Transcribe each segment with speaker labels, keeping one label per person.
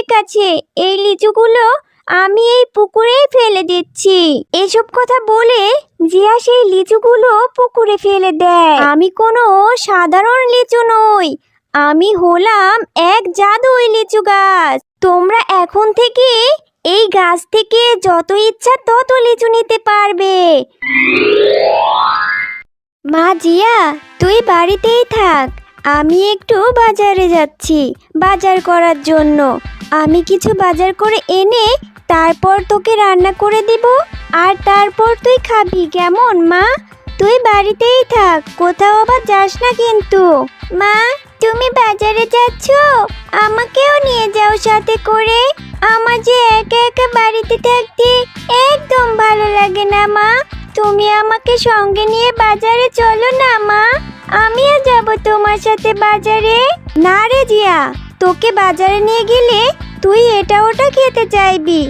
Speaker 1: ঠিক আছে, এই লিচুগুলো আমি এই পুকুরেই ফেলে দিচ্ছি। এসব কথা বলে জিয়া সেই লিচুগুলো পুকুরে ফেলে দেয়। আমি কোনো সাধারণ লিচু নই, আমি হলাম এক জাদুই লিচু গাছ। তোমরা এখন থেকে এই গাছ থেকে যত ইচ্ছা তত লিচু নিতে পারবে। মা জিয়া, তুই বাড়িতেই থাক, আমি একটু বাজারে যাচ্ছি বাজার করার জন্য। আমি কিছু বাজার করে এনে তারপর তোকে রান্না করে দিব, আর তারপর তুই খাবি, কেমন মা? তুই বাড়িতেই থাক, কোথাও আবার যাস না কিন্তু। মা, তুমি বাজারে যাচ্ছ? আমাকেও নিয়ে যাও সাথে করে। আমার যে একা একা বাড়িতে থাকতে একদম ভালো লাগে না মা। তুমি আমাকে সঙ্গে নিয়ে বাজারে চলো না মা, আমিও যাব তোমার সাথে বাজারে। না রে জিয়া, তোকে বাজারে নিয়ে গেলে তুই এটা ওটা খেতে চাইবি।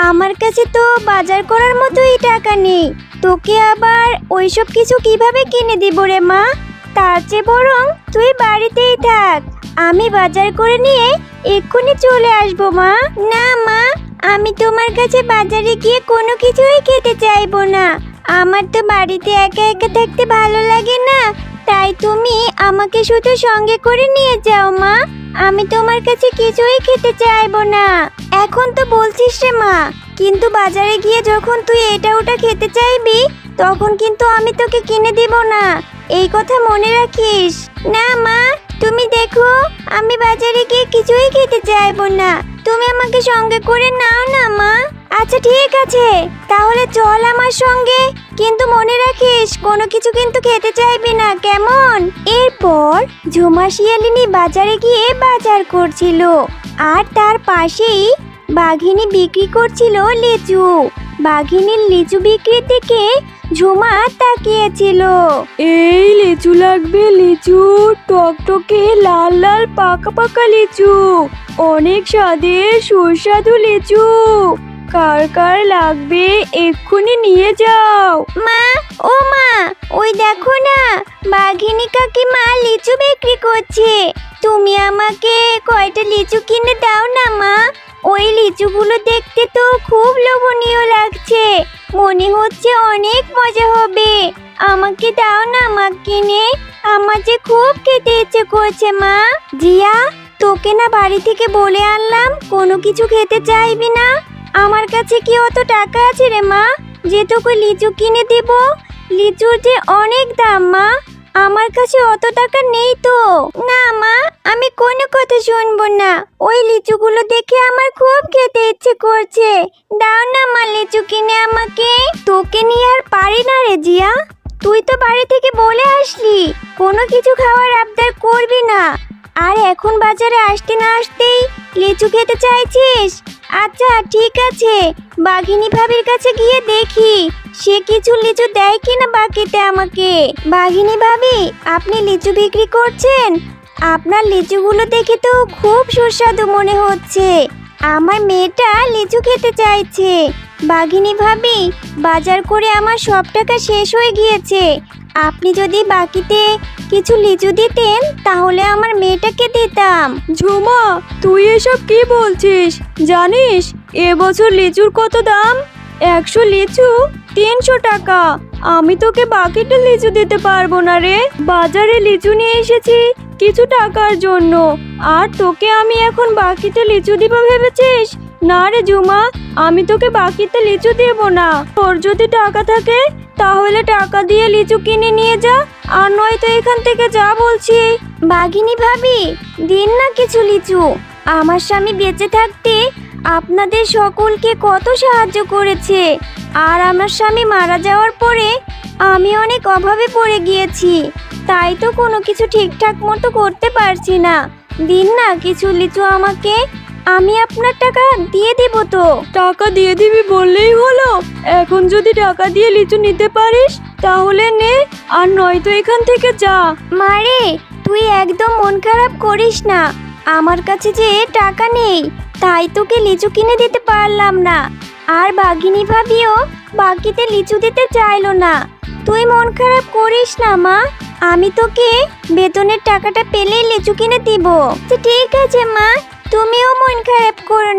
Speaker 1: আমার কাছে তো বাজার করার মতোই টাকা নেই, তোকে আবার ওইসব কিছু কিভাবে কিনে দিব রে মা। তার চেয়ে বরং তুই বাড়িতেই থাক, আমি বাজার করে নিয়ে এক্ষুনি চলে আসবো মা। না মা, আমি তোমার কাছে বাজারে গিয়ে কোনো কিছুই খেতে চাইবো না। আমার তো বাড়িতে একা একা থাকতে ভালো লাগে না, তাই তুমি আমাকে শুধু সঙ্গে করে নিয়ে যাও মা। আমি তোমার কাছে কিছুই খেতে চাইবো না। এখন তো বলছিস রে মা, কিন্তু বাজারে গিয়ে যখন তুই এটা ওটা খেতে চাইবি তখন কিন্তু আমি তোকে কিনে দিব না, এই কথা মনে রাখিস। না মা, তুমি দেখো আমি বাজারে গিয়ে কিছুই খেতে চাইবো না, তুমি আমাকে সঙ্গে করে নাও না মা। আচ্ছা ঠিক আছে, তাহলে চল আমার সঙ্গে, কিন্তু মনে রাখিস কোনো কিছু কিন্তু খেতে চাইবি না, কেমন? এরপর ঝুমা শিয়ালিনী বাজারে গিয়ে বাজার করছিল, আর তার পাশেই বাঘিনী বিক্রি করছিল লিচু। বাঘিনীর লিচু বিক্রির দিকে ঝুমা তাকিয়েছিল।
Speaker 2: এই লিচু লাগবে, লিচু টকটকে লাল লাল পাকা পাকা লিচু, অনেক স্বাদের সুস্বাদু লিচু, কার কার লাগবে এক্ষুনি নিয়ে যাও।
Speaker 1: মা, ও মা, ওই দেখো না বাঘিনী কাকিমা লিচু বিক্রি করছে, তুমি আমাকে কয়টা লিচু কিনে দাও না মা। ওই লিচুগুলো দেখতে তো খুব লোভনীয় লাগছে, মনে হচ্ছে অনেক মজা হবে। আমাকে দাও না মা কিনে, আমার যে খুব খেতে ইচ্ছে করছে মা। জিয়া, তোকে না বাড়ি থেকে বলে আনলাম কোনো কিছু খেতে চাইবি না। আমার কাছে কি অত টাকা আছে রে মা যে তোকে লিচু কিনে দিব? লিচুর যে অনেক দাম মা, আমার কাছে অত টাকা নেই তো। না মা, আমি কোনো কথা শুনবো না, ওই লিচুগুলো দেখে আমার খুব খেতে ইচ্ছে করছে, দাও না মা লিচু কিনে আমাকে। তোকে নিয়ে আর পারি না রে জিয়া, তুই তো বাড়ি থেকে বলে আসলি কোনো কিছু খাওয়ার আবদার করবি না, আর এখন বাজারে আসতে না আসতেই লিচু খেতে চাইছিস। আচ্ছা ঠিক আছে, বাঘিনী ভাবির কাছে গিয়ে দেখি সে কিছু লিচু দেয় কিনা বাকিতে আমাকে। বাঘিনী ভাবি, আপনি লিচু বিক্রি করছেন? আপনার লিচুগুলো দেখে তো খুব সুস্বাদু মনে হচ্ছে, আমার মেয়েটা লিচু খেতে চাইছে। বাঘিনী ভাবি, বাজার করে আমার সব টাকা শেষ হয়ে গিয়েছে, আপনি যদি বাকিতে কিছু লিচু দিতেন তাহলে আমার মেয়েটাকে দিতাম।
Speaker 2: ঝুমা, তুই এসব কি বলছিস? জানিস এবছর লিচুর কত দাম? 100 লিচু 300 টাকা। আমি তোকে বাকিটা লিচু দিতে পারবো না রে, বাজারে লিচু নিয়ে এসেছি কিছু টাকার জন্য, আর তোকে আমি এখন বাকিতে লিচু দিব ভেবেছিস? না রে ঝুমা, আমি তোকে বাকিতে লিচু দেব না। তোর যদি টাকা থাকে তাহলে টাকা দিয়ে লিচু কিনে নিয়ে যা, আর নয়তো এখান থেকে যা বলছি।
Speaker 1: বাঘিনী ভাবি, দিন না কিছু লিচু, আমার স্বামী বেঁচে থাকতে আপনাদের সকলকে কত সাহায্য করেছে, আর আমার স্বামী মারা যাওয়ার পরে আমি অনেক অভাবে পড়ে গিয়েছি, তাই তো কোনো কিছু ঠিকঠাক মতো করতে পারছি না। দিন না কিছু লিচু আমাকে, আমি আপনার টাকা দিয়ে দিব তো।
Speaker 2: টাকা দিয়ে দিবি বললেই হলো? এখন যদি টাকা দিয়ে লিচু নিতে পারিস তাহলে নে, আর নয়তো এখান থেকে যা।
Speaker 1: মারে, তুই একদম মন খারাপ করিস না, আমার কাছে যে টাকা নেই তাই তোকে লিচু কিনে দিতে পারলাম না, আর বাঘিনী ভাবিও বাকিতে লিচু দিতে চাইলো না। তুই মন খারাপ করিস না মা, আমি তোকে বেতনের টাকাটা পেলেই লিচু কিনে দিব। ঠিক আছে মা, তুমিও মন খারাপ করো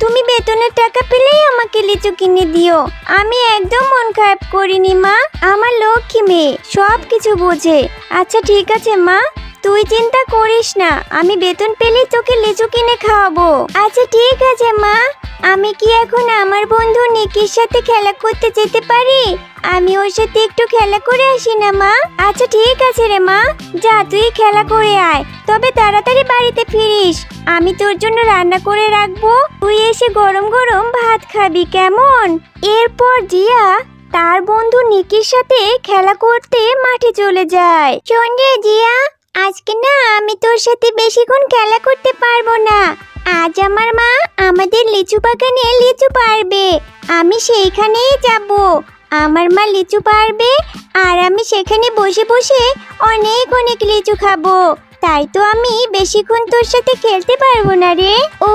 Speaker 1: তুমি বেতনের টাকা পেলেই আমাকে লিচু কিনে দিও। আমি একদম মন খারাপ করিনি মা, আমার লক্ষ্মী মেয়ে সব কিছু বোঝে। আচ্ছা ঠিক আছে মা, তুই চিন্তা করিস না, আমি বেতন পেলেই তোকে লিচু কিনে খাওয়াবো। আচ্ছা ঠিক আছে মা, আমি কি এখন আমার বন্ধু নিকির সাথে খেলা করতে যেতে পারি? আমি ওর সাথে একটু খেলা করে আসি না মা? আচ্ছা ঠিক আছে রে মা, যা তুই খেলা করে আয়, তবে তাড়াতাড়ি বাড়িতে ফিরিস। আমি তোর জন্য রান্না করে রাখবো, তুই এসে গরম গরম ভাত খাবি, কেমন? এরপর জিয়া তার বন্ধু নিকির সাথে খেলা করতে মাঠে চলে যায়। শোন রে জিয়া, আজকে না আমি তোর সাথে বেশিক্ষণ খেলা করতে পারবো না। আজ আমার মা আমাদের লিচু বাগানে লিচু পারবে, আমি সেইখানেই যাব। আমার মা লিচু পারবে আর আমি সেখানে বসে বসে অনেক অনেক লিচু খাবো। তাই তো আমি বেশিক্ষণ তোর সাথে খেলতে পারবো না রে। ও,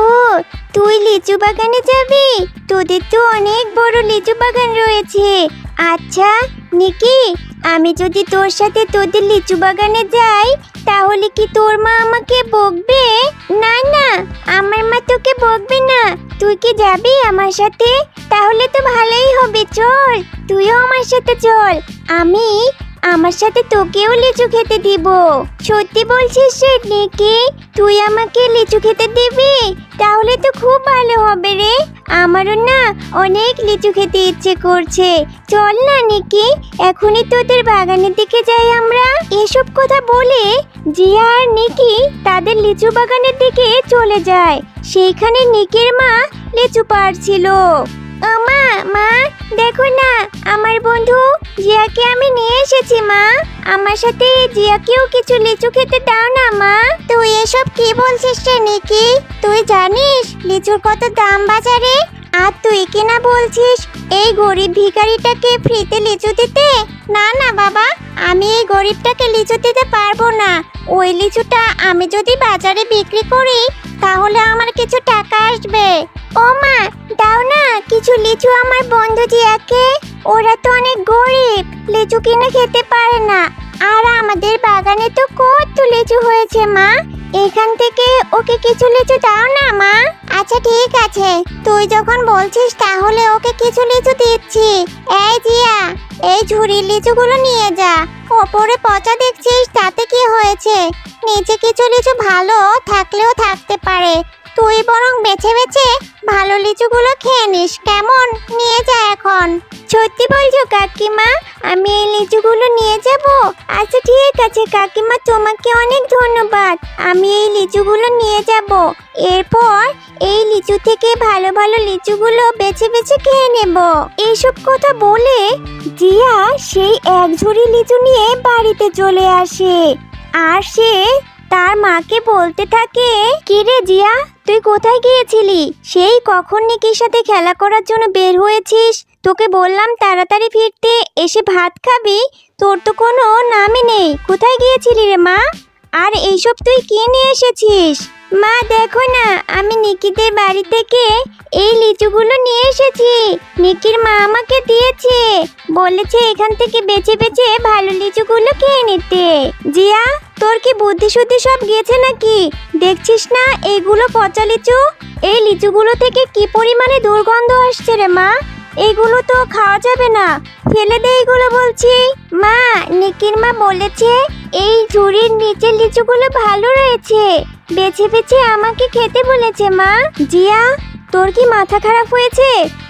Speaker 1: তুই লিচু বাগানে যাবি? তোদের তো অনেক বড় লিচু বাগান রয়েছে। আচ্ছা নিকি, আমি যদি তোর সাথে তোদের লিচু বাগানে যাই তাহলে কি তোর মা আমাকে বকবে? না না, আমার মা তোকে বকবে না। তুই কি যাবি আমার সাথে? তাহলে তো ভালোই হবে, চল তুইও আমার সাথে চল। আমি আমার সাথে তোকেও লিচু খেতে দিব। সত্যি বলছিস রে নিকি? তুই আমাকে লিচু খেতে দিবি? তাহলে তো খুব ভালো হবে রে, আমারও না অনেক লিচু খেতে ইচ্ছে করছে। চল না নিকি, এখনই তোদের বাগানের দিকে যাই আমরা। এসব কথা বলে জিয়া আর নিকি তাদের লিচু বাগানের দিকে চলে যায়। সেইখানে নিকির মা লিচু পাড়ছিল। মা মা, দেখো না আমার বন্ধু জিয়াকে আমি নিয়ে এসেছি মা। আমার সাথে জিয়াকেও কিছু লিচু খেতে দাও না মা। তুই এসব কি বলছিস রে নিকি? তুই জানিস লিচুর কত দাম বাজারে? আর তুই কিনা বলছিস এই গরিব ভিখারিটাকে ফ্রিতে লিচু দিতে? না না বাবা, আমি এই গরিবটাকে লিচু দিতে পারবো না। ওই লিচুটা আমি যদি বাজারে বিক্রি করি তাহলে আমার কিছু টাকা আসবে। ও মা, দাও না কিছু লিচু আমার বন্ধু জিয়াকে। ওরা তো অনেক গরিব, লিচু কিনে খেতে পারে না। আর আমাদের বাগানে তো কত লিচু হয়েছে মা, এখান থেকে ওকে কিছু লিচু দাও না মা। আচ্ছা ঠিক আছে, তুই যখন বলছিস তাহলে ওকে কিছু লিচু দিচ্ছি। এই জিয়া, এই ঝুড়ির লিচুগুলো নিয়ে যা। ওপরে পচা দেখছিস, তাতে কি হয়েছে? নিচে কিছু লিচু ভালো থাকলেও থাকতে পারে। তুই বরং বেছে বেছে ভালো লিচুগুলো খেয়ে নিস, কেমন? নিয়ে যা এখন। সত্যি বলছো কাকিমা? আমি এই লিচুগুলো নিয়ে যাব? আচ্ছা ঠিক আছে কাকিমা, তোমাকে অনেক ধন্যবাদ। আমি এই লিচুগুলো নিয়ে যাব। এরপর এই লিচু থেকে ভালো ভালো লিচুগুলো বেছে বেছে খেয়ে নেব। এইসব কথা বলে জিয়া সেই এক ঝুড়ি লিচু নিয়ে বাড়িতে চলে আসে। আর সে তার মাকে বলতে থাকে, কি রে জিয়া, তুই কোথায় গিয়েছিলি? সেই কখন নিকির সাথে খেলা করার জন্য বের হয়েছিস? তোকে বললাম তাড়াতাড়ি ফিরতে, এসে ভাত খাবি, তোর তো কোনো নামই নেই। কোথায় গিয়েছিলি রে মা? আর এইসব তুই কি নিয়ে এসেছিস? মা দেখো না, আমি নিকিদের বাড়ি থেকে এই লিচুগুলো নিয়ে এসেছি। নিকির মা আমাকে দিয়েছে, বলেছে এখান থেকে বেছে বেছে ভালো লিচুগুলো খেয়ে নিতে। জিয়া, তোর কি বুদ্ধি শুদ্ধি সব গিয়েছে নাকি? দেখছিস না এইগুলো পচা লিচু? এই লিচুগুলো থেকে কি পরিমাণে দুর্গন্ধ আসছে রে মা। এগুলো তো খাওয়া যাবে না, ফেলে দে এগুলো বলছি। মা, নিকির মা বলেছে এই ঝুড়ির নিচের লিচুগুলো ভালো রয়েছে, বেছে বেছে আমাকে খেতে বলেছে মা। জিয়া, তোর কি মাথা খারাপ হয়েছে?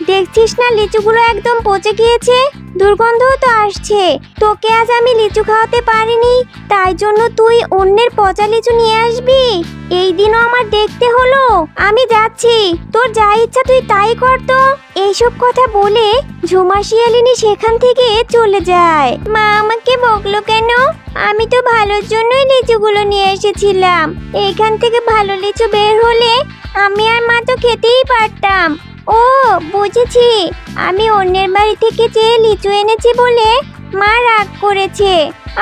Speaker 1: দেখছিস না লিচুগুলো একদম পচে গিয়েছে, দুর্গন্ধও তো আসছে। তোকে আজ আমি লিচু খাওয়াতে পারিনি, তাই জন্য তুই অন্যের পচা লিচু নিয়ে আসবি? এই দিনও আমার দেখতে হলো। আমি যাচ্ছি, তোর যা ইচ্ছা তুই তাই কর তো। এইসব কথা বলে ঝুমা শিয়ালিনী সেখান থেকে চলে যায়। মা আমাকে বকলো কেন? আমি তো ভালোর জন্যই লিচুগুলো নিয়ে এসেছিলাম। এইখান থেকে ভালো লিচু বের হলে আমি আর মা তো খেতেই পারতাম। ও বুঝেছি, আমি অন্যের বাড়ি থেকে যে লিচু এনেছি বলে মা রাগ করেছে।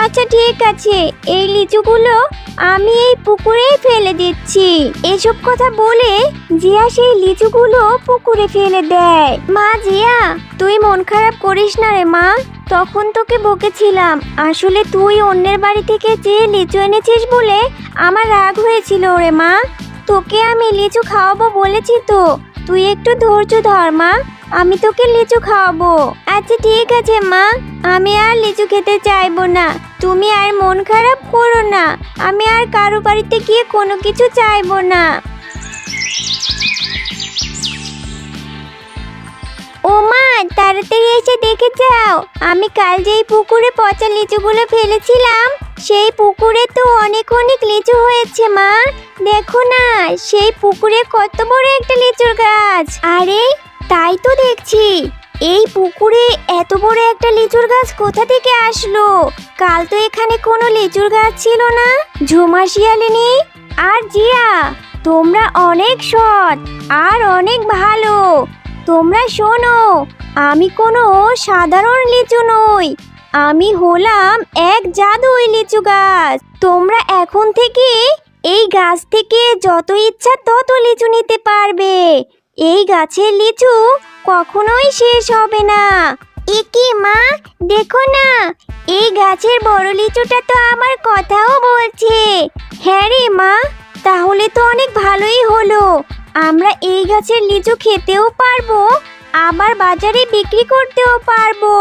Speaker 1: আচ্ছা ঠিক আছে, এই লিচুগুলো আমি এই পুকুরেই ফেলে দিচ্ছি। এসব কথা বলে জিয়া সেই লিচুগুলো পুকুরে ফেলে দেয়। মা জিয়া, তুই মন খারাপ করিস না রে মা, তখন তোকে বকেছিলাম। আসলে তুই অন্যের বাড়ি থেকে যে লিচু এনেছিস বলে আমার রাগ হয়েছিল রে মা। তোকে আমি লিচু খাওয়াবো বলেছি তো, তুই একটু ধৈর্য ধর মা, আমি তোকে লিচু খাওয়াবো। আচ্ছা ঠিক আছে মা, আমি আর লিচু খেতে চাইবো না, তুমি আর মন খারাপ করো না, আমি আর কারো বাড়িতে গিয়ে কোনো কিছু চাইবো না। ও মা, তাড়াতাড়ি এসে দেখে যাও, আমি কাল যেই পুকুরে পচা লিচুগুলো ফেলেছিলাম সেই পুকুরে তো অনেক অনেক লিচু হয়েছে মা, দেখো না সেই পুকুরে কত বড় একটা লিচুর গাছ। আরে তাই তো দেখছি, এই পুকুরে এত বড় একটা লিচুর গাছ কোথা থেকে আসলো? কাল তো এখানে কোনো লিচুর গাছ ছিল না। ঝুমা শিয়ালিনী আর জিয়া, তোমরা অনেক সৎ আর অনেক ভালো। তোমরা শোনো, আমি কোনো সাধারণ লিচু নই, আমি হলাম এক জাদুই লিচু গাছ। তোমরা এখন থেকে এই গাছ থেকে যত ইচ্ছা তত লিচু নিতে পারবে। এই গাছের লিচু কখনোই শেষ হবে না। একি মা, দেখো না এই গাছের বড় লিচুটা তো আমার কথাও বলছে। হ্যাঁ রে মা, তাহলে তো অনেক ভালোই হলো, আমরা এই গাছের লিচু খেতেও পারবো, আবার বাজারে বিক্রি করতেও পারবো।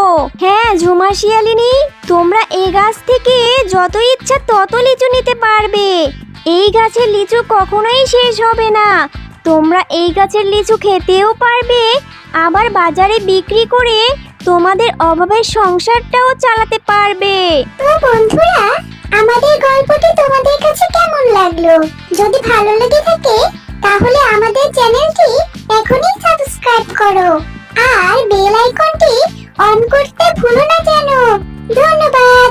Speaker 1: হ্যাঁ ঝুমা শিয়ালিনী, তোমরা এই গাছ থেকে যত ইচ্ছা তত লিচু নিতে পারবে। এই গাছের লিচু কখনোই শেষ হবে না। তোমরা এই গাছের লিচু খেতেও পারবে, আবার বাজারে বিক্রি করে তোমাদের অভাবের সংসারটাও চালাতে পারবে।
Speaker 3: তো বন্ধুরা, আমাদের গল্পটি তোমাদের কাছে কেমন লাগলো? যদি ভালো লেগে থাকে তাহলে আমাদের চ্যানেলটি এখনই সাবস্ক্রাইব করো আর বেল আইকনটি অন করতে ভুলো না যেন। ধন্যবাদ।